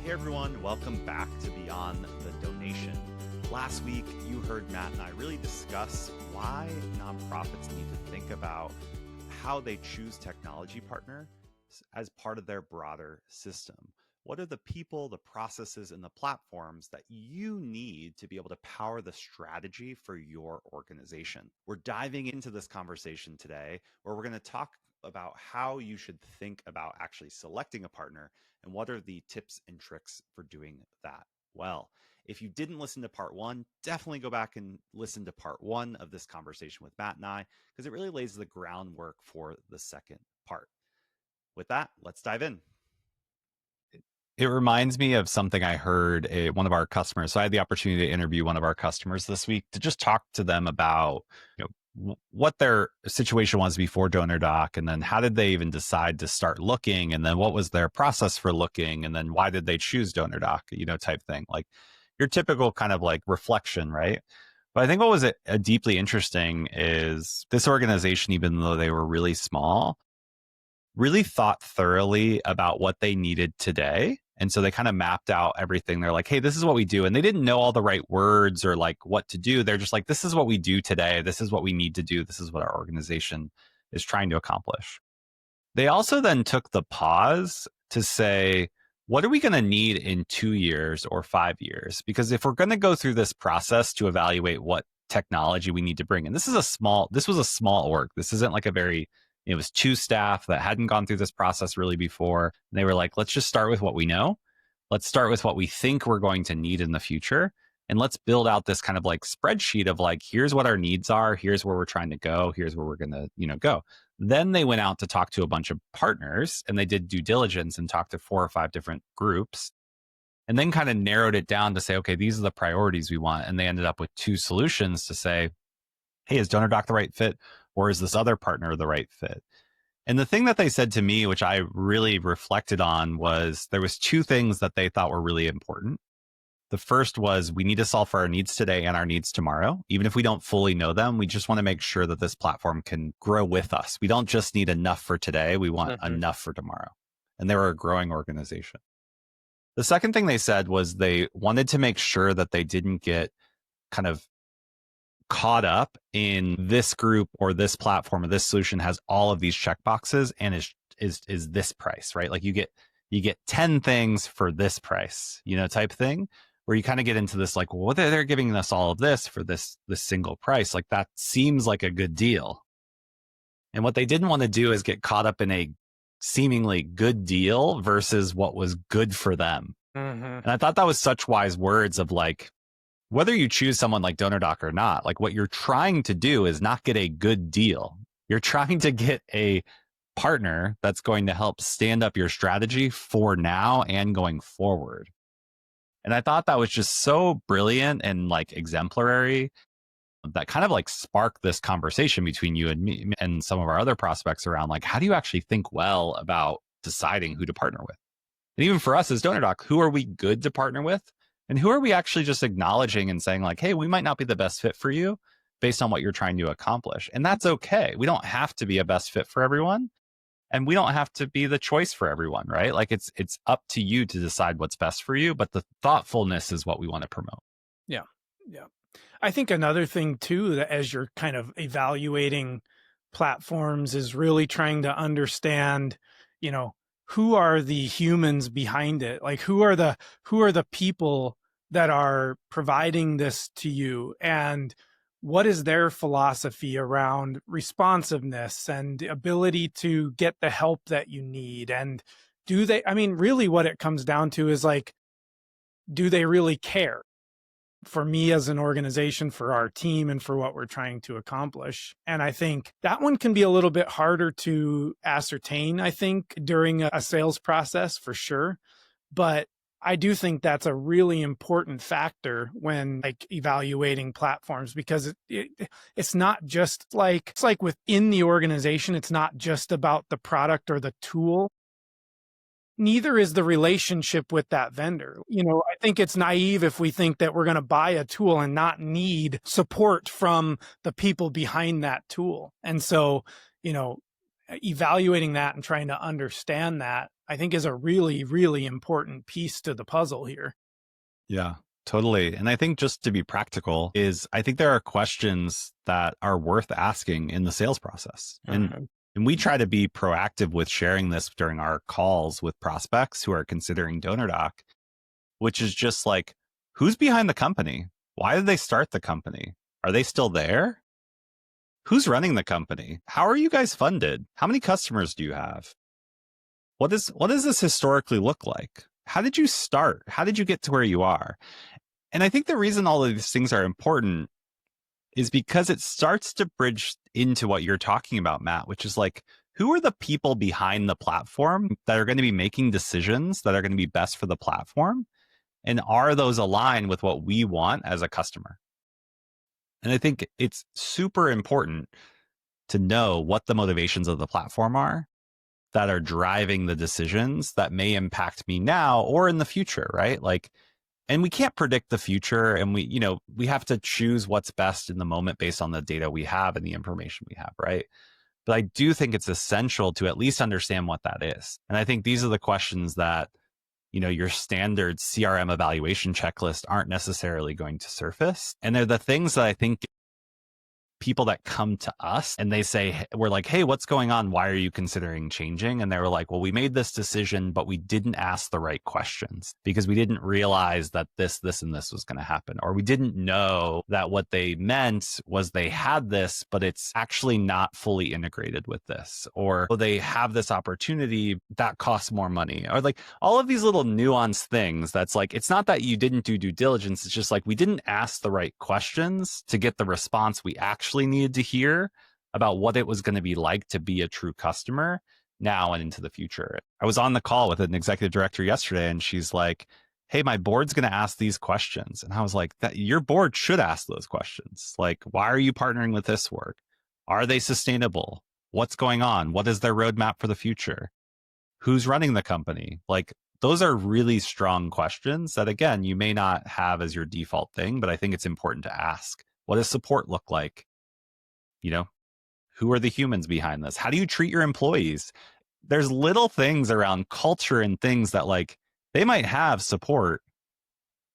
Hey everyone, welcome back to Beyond the Donation. Last week, you heard Matt and I really discuss why nonprofits need to think about how they choose technology partners as part of their broader system. What are the people, the processes, and the platforms that you need to be able to power the strategy for your organization? We're diving into this conversation today where we're going to talk about how you should think about actually selecting a partner and what are the tips and tricks for doing that well. If you didn't listen to part one, definitely go back and listen to part one of this conversation with Matt and I, because it really lays the groundwork for the second part. With that, let's dive in. It reminds me of something I heard one of our customers. So I had the opportunity to interview one of our customers this week to just talk to them about, what their situation was before DonorDoc, and then how did they even decide to start looking, and then what was their process for looking, and then why did they choose DonorDoc, type thing. Like your typical kind of like reflection, right? But I think what was deeply interesting is this organization, even though they were really small, really thought thoroughly about what they needed today. And so they kind of mapped out everything. They're like, hey, this is what we do. And they didn't know all the right words or like what to do. They're just like, this is what we do today. This is what we need to do. This is what our organization is trying to accomplish. They also then took the pause to say, what are we going to need in 2 years or 5 years? Because if we're going to go through this process to evaluate what technology we need to bring, and this was a small org. This isn't like it was 2 staff that hadn't gone through this process really before. And they were like, let's just start with what we know. Let's start with what we think we're going to need in the future. And let's build out this kind of like spreadsheet of like, here's what our needs are. Here's where we're trying to go. Here's where we're going to, go. Then they went out to talk to a bunch of partners, and they did due diligence and talked to 4 or 5 different groups, and then kind of narrowed it down to say, okay, these are the priorities we want. And they ended up with 2 solutions to say, hey, is DonorDoc the right fit? Or is this other partner the right fit? And the thing that they said to me, which I really reflected on, was there was 2 things that they thought were really important. The first was we need to solve for our needs today and our needs tomorrow. Even if we don't fully know them, we just want to make sure that this platform can grow with us. We don't just need enough for today. We want enough for tomorrow. And they were a growing organization. The second thing they said was they wanted to make sure that they didn't get kind of caught up in this group or this platform or this solution has all of these checkboxes and is this price, right? Like you get 10 things for this price, type thing, where you kind of get into this like, well, they're giving us all of this for this single price. Like that seems like a good deal. And what they didn't want to do is get caught up in a seemingly good deal versus what was good for them. Mm-hmm. And I thought that was such wise words of like, whether you choose someone like DonorDoc or not, like what you're trying to do is not get a good deal. You're trying to get a partner that's going to help stand up your strategy for now and going forward. And I thought that was just so brilliant and like exemplary that kind of like sparked this conversation between you and me and some of our other prospects around like, how do you actually think well about deciding who to partner with? And even for us as DonorDoc, who are we good to partner with? And who are we actually just acknowledging and saying like, hey, we might not be the best fit for you based on what you're trying to accomplish. And that's okay. We don't have to be a best fit for everyone. And we don't have to be the choice for everyone, right? Like it's up to you to decide what's best for you. But the thoughtfulness is what we want to promote. Yeah. Yeah. I think another thing too, that as you're kind of evaluating platforms is really trying to understand, who are the humans behind it? Like who are the people that are providing this to you, and what is their philosophy around responsiveness and ability to get the help that you need? And really what it comes down to is like, do they really care? For me as an organization, for our team, and for what we're trying to accomplish. And I think that one can be a little bit harder to ascertain, I think, during a sales process for sure. But I do think that's a really important factor when like evaluating platforms, because it's not just like, it's like within the organization, it's not just about the product or the tool. Neither is the relationship with that vendor. I think it's naive if we think that we're going to buy a tool and not need support from the people behind that tool. And so, evaluating that and trying to understand that I think is a really, really important piece to the puzzle here. Yeah, totally. And I think just to be practical is I think there are questions that are worth asking in the sales process. And we try to be proactive with sharing this during our calls with prospects who are considering DonorDoc, which is just like, who's behind the company? Why did they start the company? Are they still there? Who's running the company? How are you guys funded? How many customers do you have? What does this historically look like? How did you start? How did you get to where you are? And I think the reason all of these things are important is because it starts to bridge into what you're talking about, Matt, which is like, who are the people behind the platform that are going to be making decisions that are going to be best for the platform? And are those aligned with what we want as a customer? And I think it's super important to know what the motivations of the platform are that are driving the decisions that may impact me now or in the future, right? Like, and we can't predict the future, and we have to choose what's best in the moment based on the data we have and the information we have, right? But I do think it's essential to at least understand what that is. And I think these are the questions that, your standard CRM evaluation checklist aren't necessarily going to surface. And they're the things that I think people that come to us and they say, we're like, hey, what's going on? Why are you considering changing? And they were like, well, we made this decision, but we didn't ask the right questions because we didn't realize that this, and this was going to happen. Or we didn't know that what they meant was they had this, but it's actually not fully integrated with this. Or they have this opportunity that costs more money. Or like all of these little nuanced things that's like, it's not that you didn't do due diligence. It's just like, we didn't ask the right questions to get the response we actually needed to hear about what it was going to be like to be a true customer now and into the future. I was on the call with an executive director yesterday, and she's like, hey, my board's going to ask these questions. And I was like, that your board should ask those questions. Like, why are you partnering with this work? Are they sustainable? What's going on? What is their roadmap for the future? Who's running the company? Like, those are really strong questions that, again, you may not have as your default thing, but I think it's important to ask. What does support look like? Who are the humans behind this? How do you treat your employees? There's little things around culture and things that like they might have support,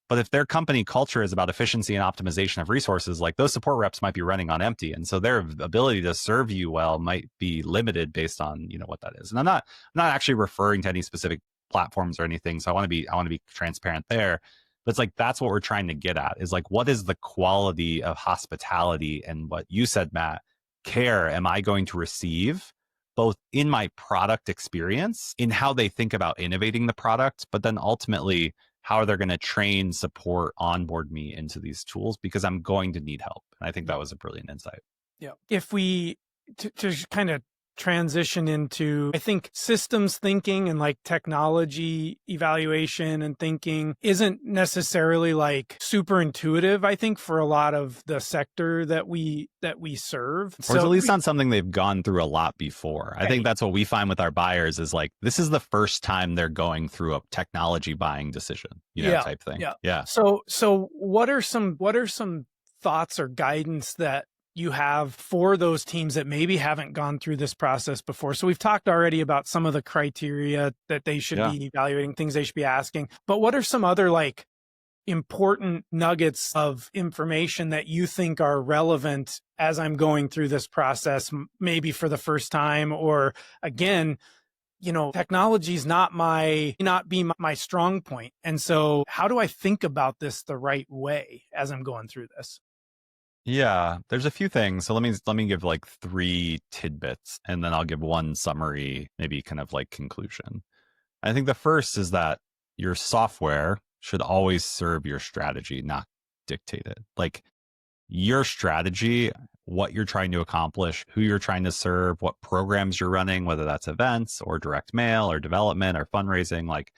but if their company culture is about efficiency and optimization of resources, like those support reps might be running on empty. And so their ability to serve you well might be limited based on, what that is. And I'm not actually referring to any specific platforms or anything. So I want to be transparent there. But it's like, that's what we're trying to get at is like, what is the quality of hospitality and what you said, Matt, care am I going to receive both in my product experience, in how they think about innovating the product, but then ultimately how are they going to train, support, onboard me into these tools because I'm going to need help. And I think that was a brilliant insight. Yeah. If we to kind of transition into, I think systems thinking and like technology evaluation and thinking isn't necessarily like super intuitive, I think, for a lot of the sector that we serve. Or it's at least not something they've gone through a lot before. Right. I think that's what we find with our buyers is like, this is the first time they're going through a technology buying decision, type thing. Yeah. So what are some thoughts or guidance that you have for those teams that maybe haven't gone through this process before? So we've talked already about some of the criteria that they should be evaluating, things they should be asking, but what are some other like important nuggets of information that you think are relevant as I'm going through this process, maybe for the first time, or again, technology is not my strong point. And so how do I think about this the right way as I'm going through this? Yeah, there's a few things. So let me give like 3 tidbits and then I'll give one summary, maybe kind of like conclusion. I think the first is that your software should always serve your strategy, not dictate it. Like your strategy, what you're trying to accomplish, who you're trying to serve, what programs you're running, whether that's events or direct mail or development or fundraising, like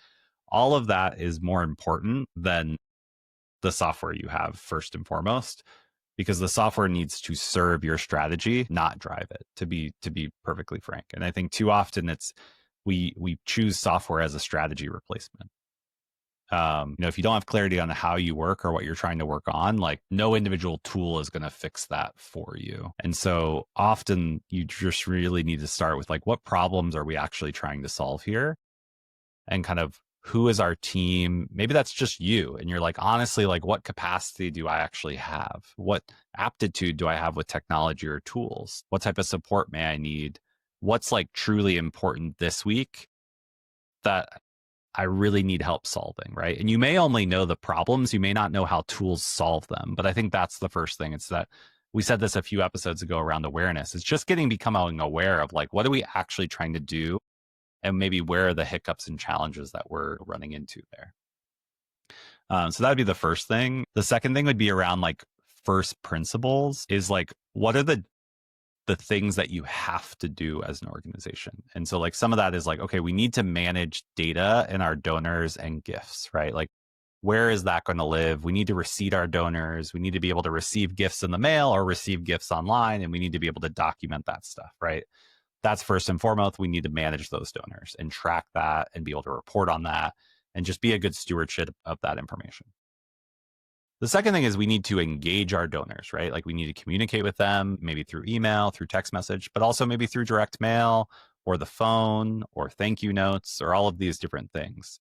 all of that is more important than the software you have first and foremost. Because the software needs to serve your strategy, not drive it, to be perfectly frank. And I think too often we choose software as a strategy replacement. If you don't have clarity on how you work or what you're trying to work on, like no individual tool is going to fix that for you. And so often you just really need to start with like, what problems are we actually trying to solve here? and kind of who is our team? Maybe that's just you. And you're like, honestly, like what capacity do I actually have? What aptitude do I have with technology or tools? What type of support may I need? What's like truly important this week that I really need help solving, right? And you may only know the problems. You may not know how tools solve them. But I think that's the first thing. It's that we said this a few episodes ago around awareness. It's just becoming aware of like, what are we actually trying to do? And maybe where are the hiccups and challenges that we're running into there? So that'd be the first thing. The second thing would be around like first principles is like, what are the things that you have to do as an organization? And so like some of that is like, okay, we need to manage data and our donors and gifts, right? Like where is that going to live? We need to receipt our donors. We need to be able to receive gifts in the mail or receive gifts online. And we need to be able to document that stuff, right? That's first and foremost. We need to manage those donors and track that and be able to report on that and just be a good stewardship of that information. The second thing is we need to engage our donors, right? Like we need to communicate with them, maybe through email, through text message, but also maybe through direct mail or the phone or thank you notes or all of these different things.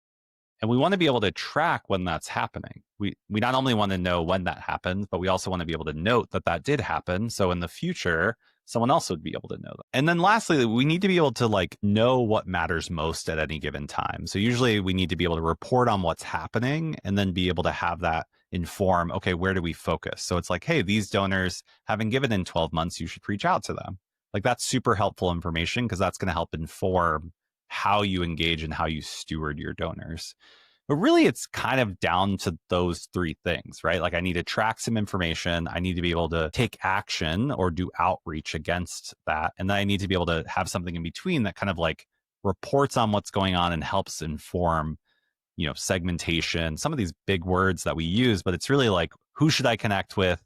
And we want to be able to track when that's happening. We not only want to know when that happens, but we also want to be able to note that that did happen. So in the future, someone else would be able to know that. And then lastly, we need to be able to like know what matters most at any given time. So usually we need to be able to report on what's happening and then be able to have that inform, okay, where do we focus? So it's like, hey, these donors haven't given in 12 months, you should reach out to them. Like that's super helpful information because that's going to help inform how you engage and how you steward your donors. But really, it's kind of down to those three things, right? Like I need to track some information. I need to be able to take action or do outreach against that. And then I need to be able to have something in between that kind of like reports on what's going on and helps inform, segmentation, some of these big words that we use, but it's really like, who should I connect with?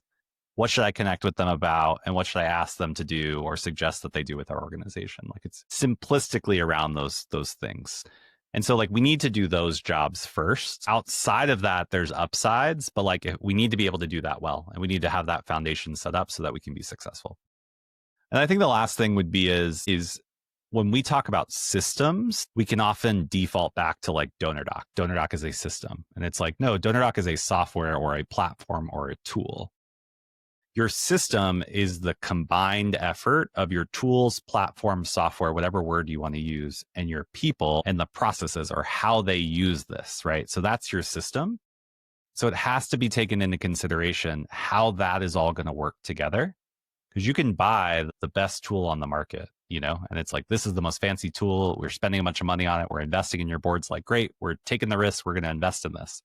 What should I connect with them about? And what should I ask them to do or suggest that they do with our organization? Like it's simplistically around those things. And so like we need to do those jobs first. Outside of that, there's upsides, but like we need to be able to do that well. And we need to have that foundation set up so that we can be successful. And I think the last thing would be is when we talk about systems, we can often default back to like DonorDoc. DonorDoc is a system. And it's like, no, DonorDoc is a software or a platform or a tool. Your system is the combined effort of your tools, platform, software, whatever word you want to use, and your people and the processes or how they use this, right? So that's your system. So it has to be taken into consideration how that is all going to work together. Because you can buy the best tool on the market, and it's like, this is the most fancy tool. We're spending a bunch of money on it. We're investing in your boards. Like, great, we're taking the risk. We're going to invest in this.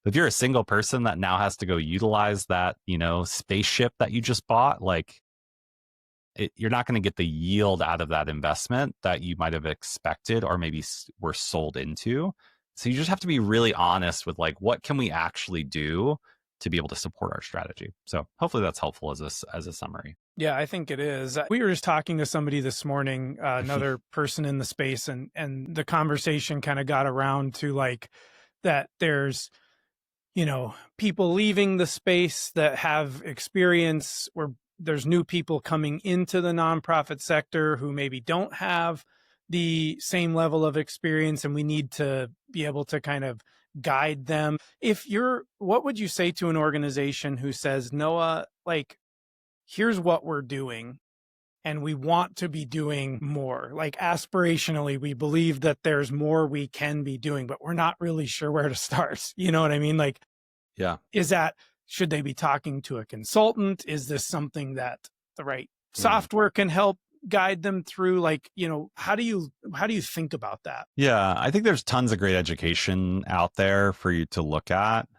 If you're a single person that now has to go utilize that, spaceship that you just bought, like you're not going to get the yield out of that investment that you might have expected or maybe were sold into. So you just have to be really honest with like, what can we actually do to be able to support our strategy? So hopefully that's helpful as a summary. Yeah, I think it is. We were just talking to somebody this morning, another person in the space, and the conversation kind of got around to like that there's people leaving the space that have experience, where there's new people coming into the nonprofit sector who maybe don't have the same level of experience, and we need to be able to kind of guide them. What would you say to an organization who says, Noah, like, here's what we're doing, and we want to be doing more. Like aspirationally, we believe that there's more we can be doing, but we're not really sure where to start. You know what I mean? Like, yeah. Should they be talking to a consultant? Is this something that the right software can help guide them through? Like, how do you think about that? Yeah, I think there's tons of great education out there for you to look at.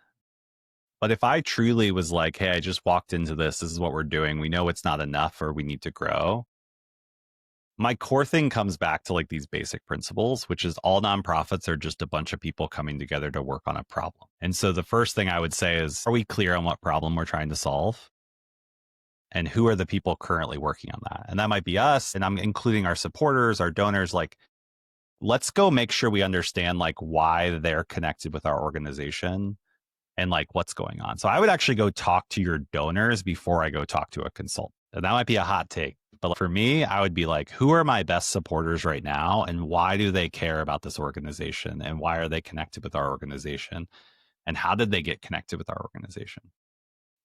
But if I truly was like, hey, I just walked into this is what we're doing. We know it's not enough or we need to grow. My core thing comes back to like these basic principles, which is all nonprofits are just a bunch of people coming together to work on a problem. And so the first thing I would say is, are we clear on what problem we're trying to solve? And who are the people currently working on that? And that might be us. And I'm including our supporters, our donors. Like, let's go make sure we understand like why they're connected with our organization and like what's going on. So I would actually go talk to your donors before I go talk to a consultant. And that might be a hot take, But for me, I would be like, who are my best supporters right now? And why do they care about this organization? And why are they connected with our organization? And how did they get connected with our organization?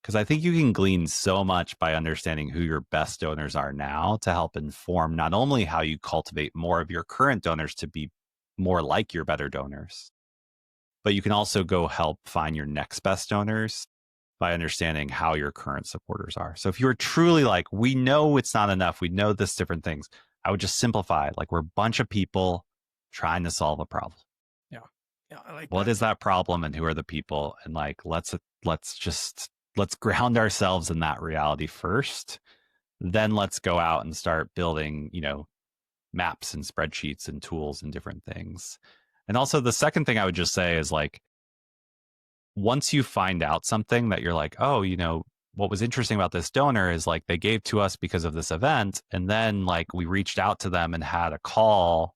Because I think you can glean so much by understanding who your best donors are now to help inform not only how you cultivate more of your current donors to be more like your better donors, but you can also go help find your next best donors by understanding how your current supporters are. So if you're truly like, we know it's not enough, we know this different things, I would just simplify it. Like, we're a bunch of people trying to solve a problem. Yeah, I like What that. is that problem and who are the people? And like, let's ground ourselves in that reality first. Then let's go out and start building, maps and spreadsheets and tools and different things. And also the second thing I would just say is like, once you find out something that you're like, oh, what was interesting about this donor is like they gave to us because of this event. And then like we reached out to them and had a call.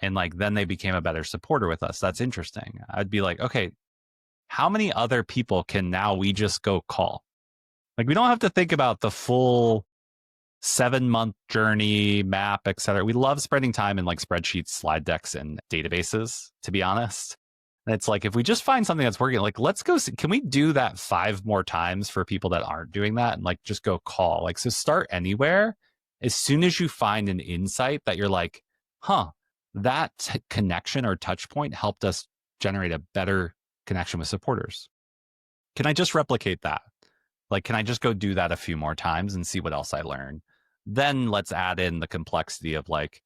And like, then they became a better supporter with us. That's interesting. I'd be like, okay, how many other people can now we just go call? Like, we don't have to think about the full 7-month journey map, et cetera. We love spending time in like spreadsheets, slide decks, and databases, to be honest. And it's like, if we just find something that's working, like, let's go see, can we do that 5 more times for people that aren't doing that? And like, just go call. Like, so start anywhere. As soon as you find an insight that you're like, that connection or touch point helped us generate a better connection with supporters. Can I just replicate that? Like, can I just go do that a few more times and see what else I learn? Then let's add in the complexity of like,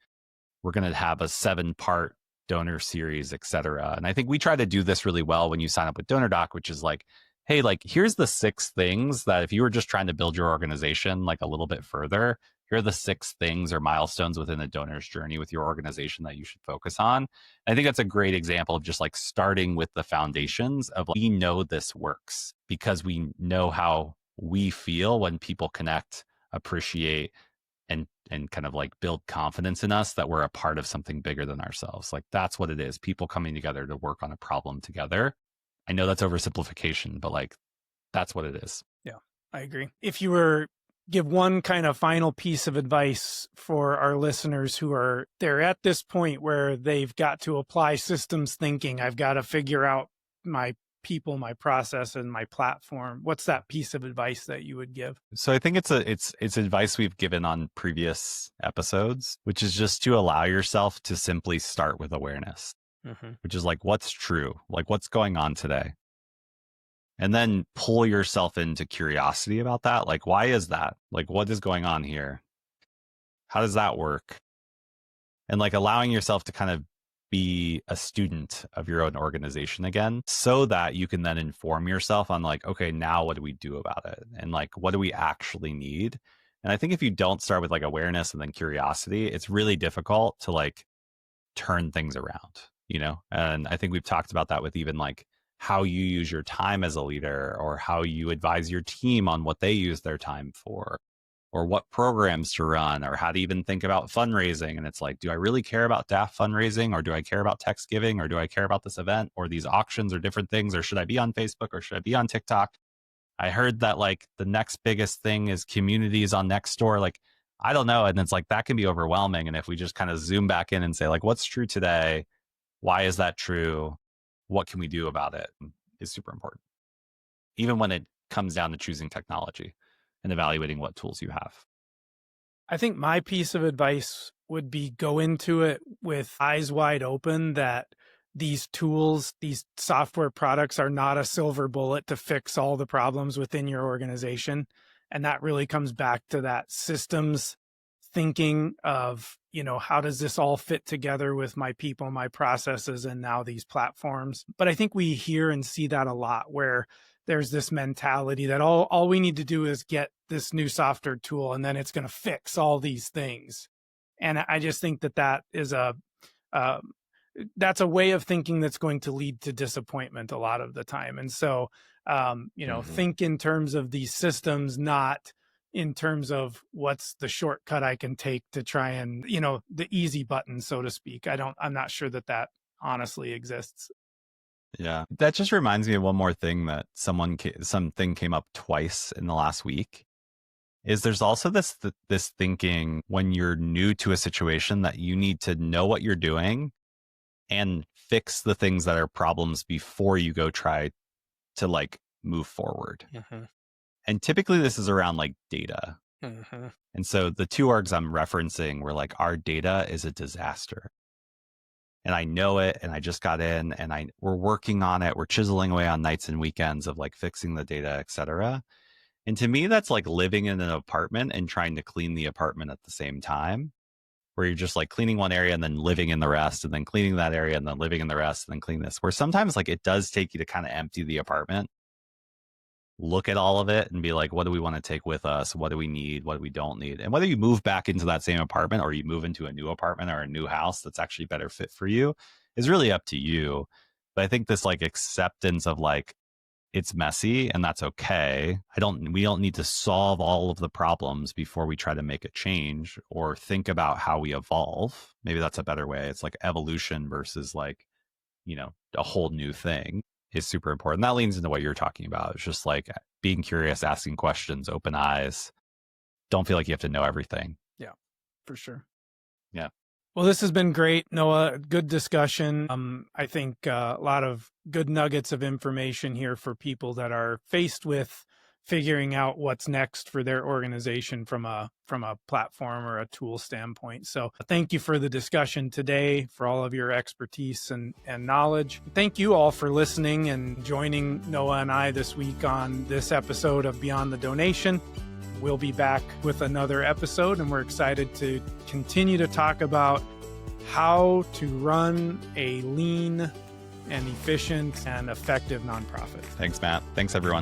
we're going to have a 7-part donor series, et cetera. And I think we try to do this really well when you sign up with DonorDoc, which is like, hey, like, here's the 6 things that if you were just trying to build your organization like a little bit further, here are the 6 things or milestones within the donor's journey with your organization that you should focus on. And I think that's a great example of just like starting with the foundations of like, we know this works because we know how we feel when people connect, appreciate, and kind of like build confidence in us that we're a part of something bigger than ourselves. Like, that's what it is. People coming together to work on a problem together. I know that's oversimplification, but like, that's what it is. Yeah, I agree. If you were give one kind of final piece of advice for our listeners they're at this point where they've got to apply systems thinking, I've got to figure out my people, my process, and my platform. What's that piece of advice that you would give? So I think it's advice we've given on previous episodes, which is just to allow yourself to simply start with awareness, which is like, what's true? Like, what's going on today? And then pull yourself into curiosity about that. Like, why is that? Like, what is going on here? How does that work? And like allowing yourself to kind of be a student of your own organization again, so that you can then inform yourself on like, okay, now what do we do about it? And like, what do we actually need? And I think if you don't start with like awareness and then curiosity, it's really difficult to like turn things around, And I think we've talked about that with even like how you use your time as a leader, or how you advise your team on what they use their time for, or what programs to run, or how to even think about fundraising. And it's like, do I really care about DAF fundraising, or do I care about text giving, or do I care about this event or these auctions or different things, or should I be on Facebook, or should I be on TikTok? I heard that like the next biggest thing is communities on Nextdoor. Like, I don't know. And it's like, that can be overwhelming. And if we just kind of zoom back in and say like, what's true today? Why is that true? What can we do about it? Is super important, even when it comes down to choosing technology and evaluating what tools you have. I think my piece of advice would be go into it with eyes wide open that these tools, these software products are not a silver bullet to fix all the problems within your organization. And that really comes back to that systems thinking of, how does this all fit together with my people, my processes, and now these platforms. But I think we hear and see that a lot, where there's this mentality that all we need to do is get this new software tool and then it's going to fix all these things. And I just think that is that's a way of thinking that's going to lead to disappointment a lot of the time. And so, think in terms of these systems, not in terms of what's the shortcut I can take to try and, the easy button, so to speak. I'm not sure that honestly exists. Yeah. That just reminds me of one more thing that something came up twice in the last week. is there's also this thinking when you're new to a situation that you need to know what you're doing and fix the things that are problems before you go try to like move forward. Mm-hmm. And typically this is around like data. Mm-hmm. And so the two orgs I'm referencing were like, our data is a disaster. And I know it, and I just got in, and we're working on it. We're chiseling away on nights and weekends of like fixing the data, et cetera. And to me, that's like living in an apartment and trying to clean the apartment at the same time, where you're just like cleaning one area and then living in the rest, and then cleaning that area and then living in the rest, and then cleaning this. Where sometimes like it does take you to kind of empty the apartment, look at all of it and be like, what do we want to take with us? What do we need? What do we don't need? And whether you move back into that same apartment or you move into a new apartment or a new house that's actually better fit for you is really up to you. But I think this like acceptance of like, it's messy and that's okay. We don't need to solve all of the problems before we try to make a change or think about how we evolve. Maybe that's a better way. It's like evolution versus like, you know, a whole new thing is super important. That leans into what you're talking about. It's just like being curious, asking questions, open eyes. Don't feel like you have to know everything. Yeah, for sure. Yeah. Well, this has been great, Noah. Good discussion. I think a lot of good nuggets of information here for people that are faced with figuring out what's next for their organization from a platform or a tool standpoint. So thank you for the discussion today, for all of your expertise and knowledge. Thank you all for listening and joining Noah and I this week on this episode of Beyond the Donation. We'll be back with another episode, and we're excited to continue to talk about how to run a lean and efficient and effective nonprofit. Thanks, Matt. Thanks, everyone.